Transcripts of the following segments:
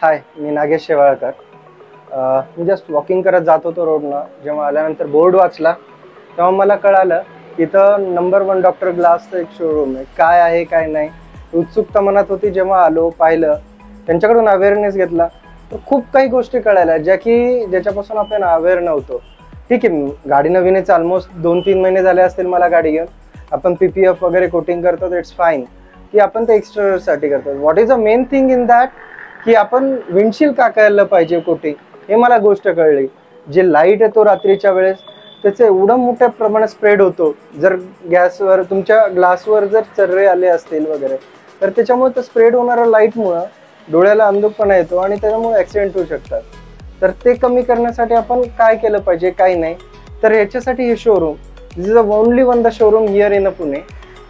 हाय, मी नागेश शेवाळकर. मी just walking करत जात होतो रोडनं. जेव्हा आल्यानंतर बोर्ड वाचला तेव्हा मला कळालं इथं नंबर 1 डॉक्टर ग्लासचं एक शोरूम आहे. काय आहे काय नाही उत्सुकता मनात होती. जेव्हा आलो पाहिलं, त्यांच्याकडून अवेअरनेस घेतला तर खूप काही गोष्टी कळाल्या ज्याच्यापासून आपण अवेअर नव्हतो. ठीक आहे, गाडी नवीनच, ऑलमोस्ट 2-3 महिने झाले असतील मला गाडी घेऊन. आपण PPF वगैरे कोटिंग करतो, इट्स फाईन की आपण ते एक्सटेरियरसाठी करतो. What is a main thing in that की आपण विंडशील्ड का करायला पाहिजे कोटिंग, हे मला गोष्ट कळली. जे लाईट येतो रात्रीच्या वेळेस त्याचे एवढं मोठ्या प्रमाणात स्प्रेड होतो. जर गॅसवर तुमच्या ग्लासवर जर चर्रे आले असतील वगैरे तर त्याच्यामुळे स्प्रेड होणाऱ्या लाईटमुळं डोळ्याला अंधुकपणा येतो आणि त्याच्यामुळे ॲक्सिडेंट होऊ शकतात. तर ते कमी करण्यासाठी आपण काय केलं पाहिजे काय नाही, तर याच्यासाठी हे showroom, this is only one the showroom here in Pune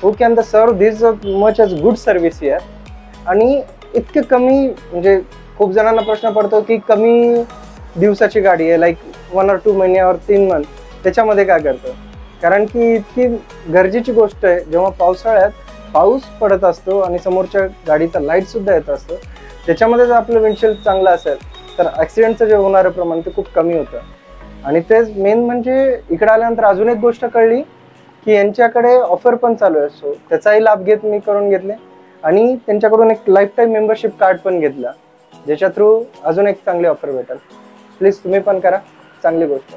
who can the serve this much as good service here. आणि इतके कमी, म्हणजे खूप जणांना प्रश्न पडतो की कमी दिवसाची गाडी आहे, लाईक 1 or 2 महिने और 3 मंथ, त्याच्यामध्ये काय करतो? कारण की इतकी गरजेची गोष्ट आहे. जेव्हा पावसाळ्यात पाऊस पडत असतो आणि समोरच्या गाडीचा लाईट सुद्धा येत असतो, त्याच्यामध्ये जर आपलं विंडशील्ड चांगलं असेल तर ॲक्सिडेंटचं जे होणारं प्रमाण ते खूप कमी होतं. आणि तेच मेन म्हणजे इकडे आल्यानंतर अजून एक गोष्ट कळली की यांच्याकडे ऑफर पण चालू आहे. सो त्याचाही लाभ मी करून घेतले आणि त्यांच्याकडून एक लाईफ टाईम मेंबरशिप कार्ड पण घेतला, ज्याच्या थ्रू अजून एक चांगली ऑफर भेटेल. प्लीज तुम्ही पण करा, चांगली गोष्ट.